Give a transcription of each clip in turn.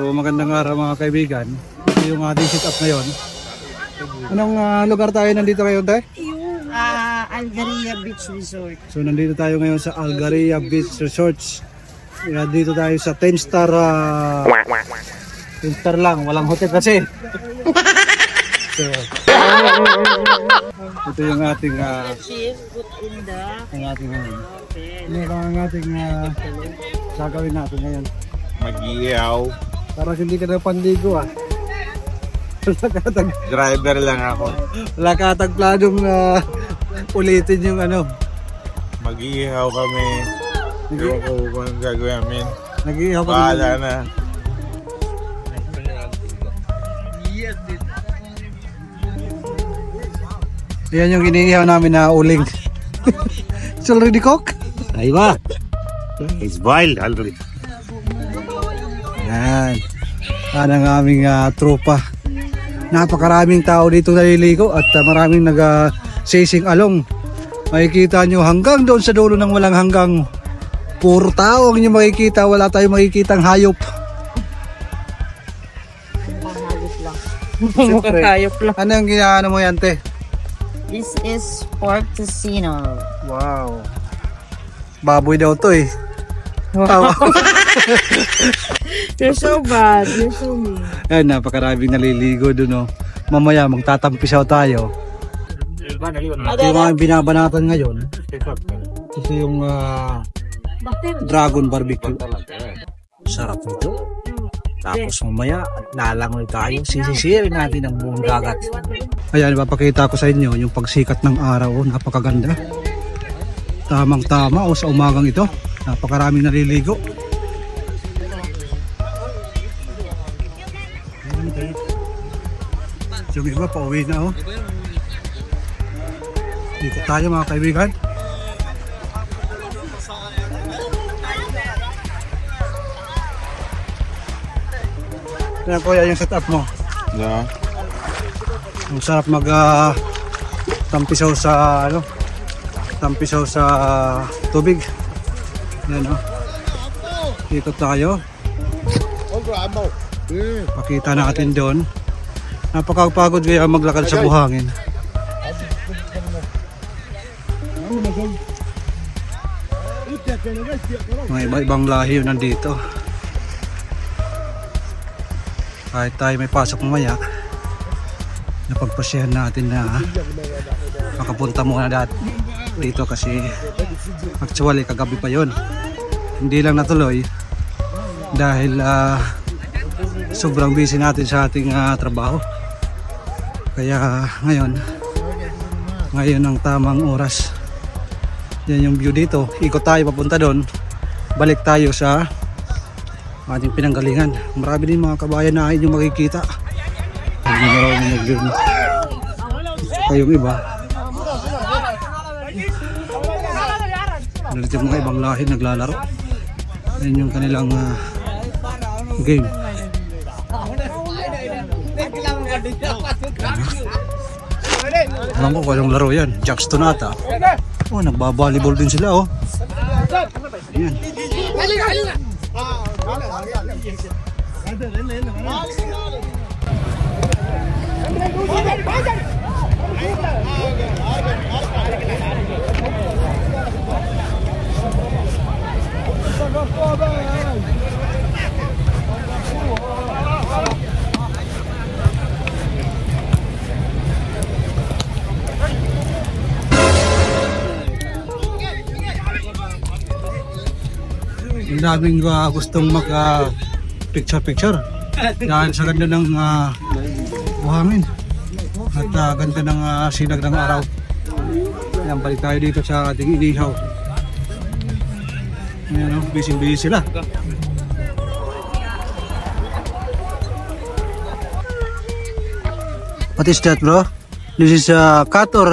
So magandang araw mga kaibigan. Ito yung ating sit up ngayon. Anong lugar tayo nandito ngayon tayo? Algaria Beach Resort. So nandito tayo ngayon sa Algaria Beach Resorts. Dito tayo sa 10-star 10-star lang, walang hotel kasi. So, ito yung ating gagawin natin ngayon. Mag-iyaw. Parang hindi ka na panligo Driver lang ako. Wala ka atang planong ulitin yung Mag-iihaw kami. Ewan ko kung anong gagawin namin. Nag-iihaw kami. Bahala na. Yan yung iniihaw namin na uling. It's already cooked? Aywa. It's boiled already. Yan. Yan ang aming tropa. Napakaraming tao dito naliligo at maraming nag-sising along. Makikita nyo hanggang doon sa dulo ng walang hanggang. Puro tao ang inyo makikita. Wala tayong makikitang hayop. Mukhang hayop lang. Ano ang ginagawa mo yan, te? This is pork tocino. Wow. Baboy daw to eh. Wow. You're so bad. You're so mean. Ayan, napakaraming naliligo doon. Mamaya magtatampisaw tayo. Ito yung mga binabanatan ngayon. Ito yung dragon barbecue. Sarap nito. Tapos mamaya lalangoy tayo. Sisisirin natin ang buong dagat. Ayan, ipapakita ko sa inyo yung pagsikat ng araw. Napakaganda. Tamang tama sa umagang ito. Napakaraming naliligo. Yung iba pauwi na Dito tayo mga kaibigan. Yan kuya yung setup mo. Yeah. Ang sarap mag tampisaw sa tampisaw sa tubig. Yan Dito tayo. Pakita natin doon. Napakapagod kaya maglakad sa buhangin. Mga iba-ibang lahi yun nandito. Kahit tayo may pasok mamaya, napagpasyahan natin na makapunta muna dito kasi actually kagabi pa yon. Hindi lang natuloy dahil sobrang busy natin sa ating trabaho. Kaya ngayon ang tamang oras. Yan yung view dito. Ikot tayo papunta doon. Balik tayo sa ating pinanggalingan. Marami din mga kabayan na inyong makikita. Kayong iba. Narito mga ibang lahi naglalaro. Yan yung kanilang game. Alam ko kung anong laro yan. Jackstone ata. Nagbabalibol din sila Ayan. Ang daming gustong picture dahil sa ganda ng buhangin at ganda ng sinag ng araw. Ayan, balik tayo dito sa ating inihaw. Ayan busy sila. What is that, bro? This is cat or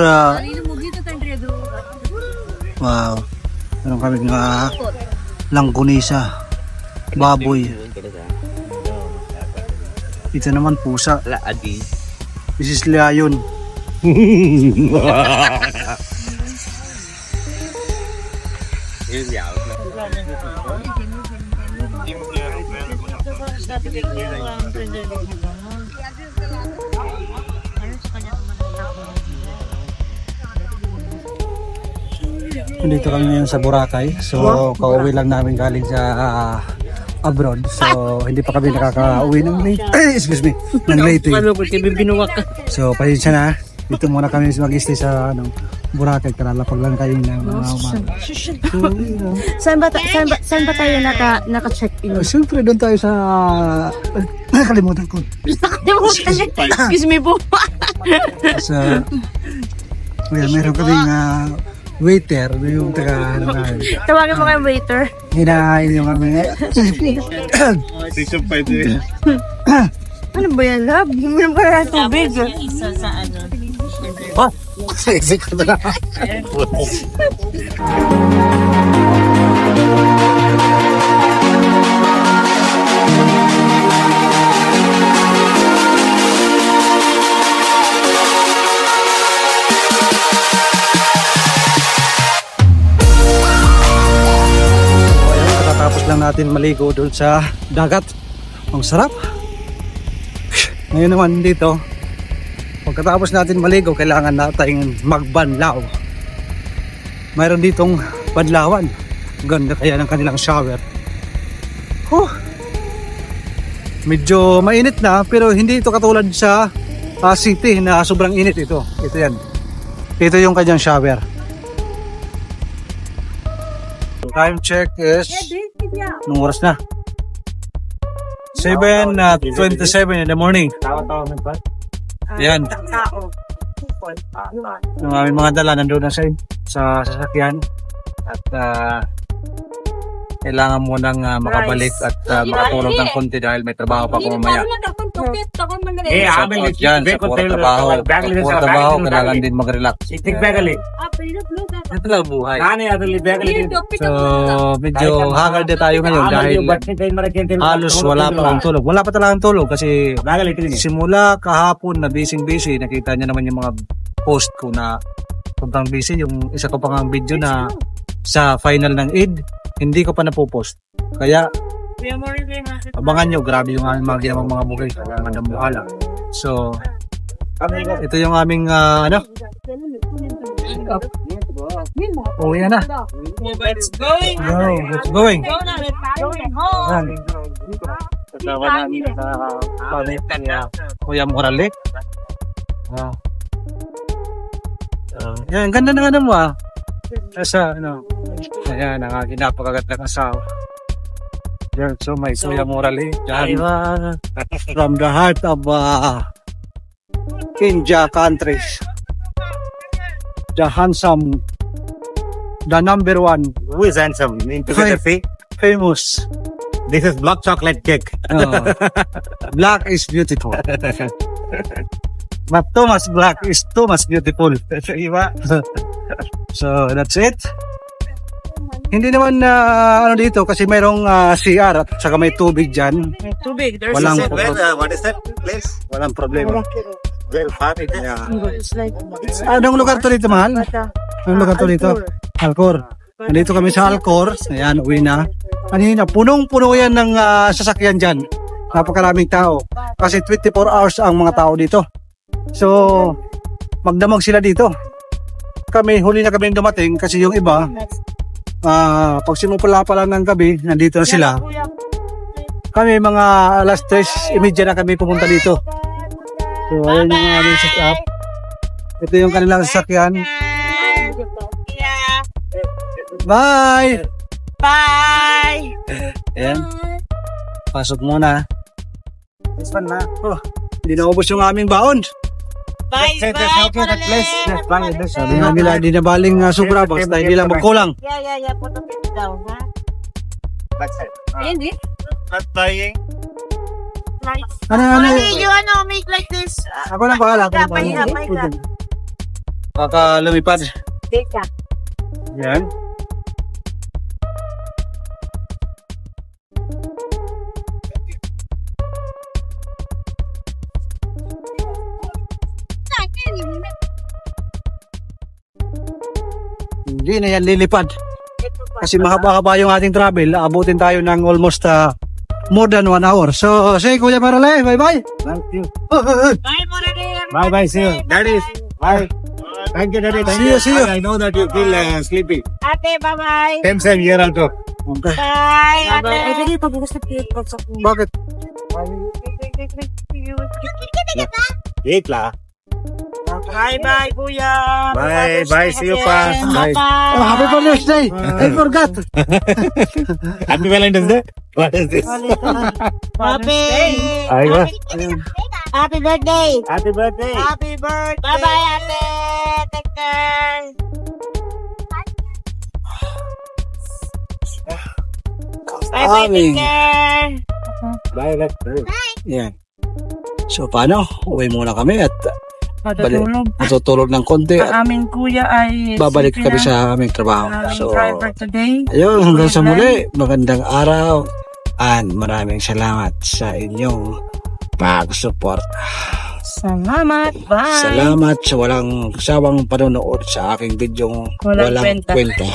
wow. Meron kaming langgunisa, baboy. Ito naman pusa. This is lion. Dito kami ngayon sa Boracay. So, kauwi lang namin galing sa abroad. So, hindi pa kami nakaka-uwi ng late. Excuse me, ng late. So, pasensya na. Dito muna kami mag-stay sa Boracay. Kalalapag lang kayo ng mga umaga. Saan ba tayo naka-check-in? Siyempre, doon tayo sa... nakalimutan ko. Excuse me po. Sa... meron kaming waiter, yung taga Tawagin mo kayong waiter. hinahain yung kami. Season 5 din. Ano ba yan, love? Hindi mo naman kaya tubig. Isa sa ano. Oh! Sexy ko na. Tapos lang natin maligo doon sa dagat. Ang sarap. Ngayon naman dito, pagkatapos natin maligo, kailangan natin magbanlaw. Mayroon ditong banlawan. Ganda kaya ng kanilang shower. Medyo mainit na, pero hindi ito katulad sa city na sobrang init ito. Ito yan. Ito yung kanyang shower. Time check is anong oras na? 7:27 in the morning. Yan. Yung aming mga dala nandun na sa sasakyan. At kailangan mo nang makabalik at makatulog ng konti dahil may trabaho pa ako mamaya. So, dyan, sa puro trabaho, kailangan din mag-relax. Ito lang buhay. So, medyo haggard na tayo ngayon dahil halos wala pa lang tulog. Wala pa talagang tulog kasi simula kahapon na busy. Nakita niyo naman yung mga post ko na sobrang busy. Yung isa ko pang video na sa final ng Eid, hindi ko pa napopost. Kaya, abangan nyo, grabe yung aming mga ginawang mga bugay. Mandamuhala. So, ito yung aming, oh, yan na. It's going. It's going. Yan. Kasama namin sa pamitan niya. Kuya Morale. Wow. Yan, ganda na nga mo Nasa, ayan, ang aking napakagat ng asawa. Yan, so may Kuya Morale. Yan, from the heart of Kinja countries. The handsome, the number one. Who is handsome? Famous. This is black chocolate cake. Black is beautiful. But too much black is too much beautiful. So that's it. Hindi naman ano dito kasi mayroong CR at saka may tubig dyan. May tubig. There's Walang What is that place? Walang problema. Well, funny. It's like Anong lugar to dito, mahal? Anong lugar to dito? Alcor. Nandito kami sa Alcor. Ayan, uwi na. Kanina, punong-puno yan ng sasakyan dyan. Napakaraming tao. Kasi 24 hours ang mga tao dito. So, magdamag sila dito. Kami, huli na kami dumating kasi yung iba, pag simula pa lang ng gabi, nandito na sila. Kami mga alas 3:30 na kami pumunta dito. So, ayun yung aming setup. Ito yung kanilang sasakyan. Bye! bye. Ayan. Pasok muna. This one na. Oh, hindi na ubos yung aming baon. Bye, bye. Sabi nga nila, hindi na baling sobra, basta hindi lang magkulang. Yeah. Put it down, ha? Hindi. Not buying. Nice. Ano? You make like this. Ako lang pakala. Baka lumipad. Teka. Yan. Hindi na yan lilipad. Kasi mahaba-haba yung ating travel. Abutin tayo ng almost more than 1 hour. So, say Kuya Marale, bye-bye. Thank you. Bye, Morales. Bye, see you. Daddy, bye. Thank you, Daddy. Thank See you. I know that you feel sleepy. Ate, bye-bye. Same year also. Okay. Bye, ate. Ay, dali, pagbukas na plate. Bakit? Wait lah. Bye-bye, kuya. Bye, see you pa. Bye. Oh, happy Father's Day. I forgot. Happy Valentine's Day. What is this? Happy. Aywa. Happy birthday. Happy birthday. Happy birthday. Bye-bye, ate. Take care. Bye-bye, take care. Bye, let's go. Yan. So, paano? Uwi muna kami at Matutulog. matutulog ng konti at Ang aming kuya ay babalik kami sa aming trabaho. aming So, driver today. ayun, hanggang sa muli. Magandang araw and maraming salamat sa inyong pag-support. Salamat. Bye. Salamat sa walang sawang panonood sa aking bidyong Walang walang kwenta. kwenta.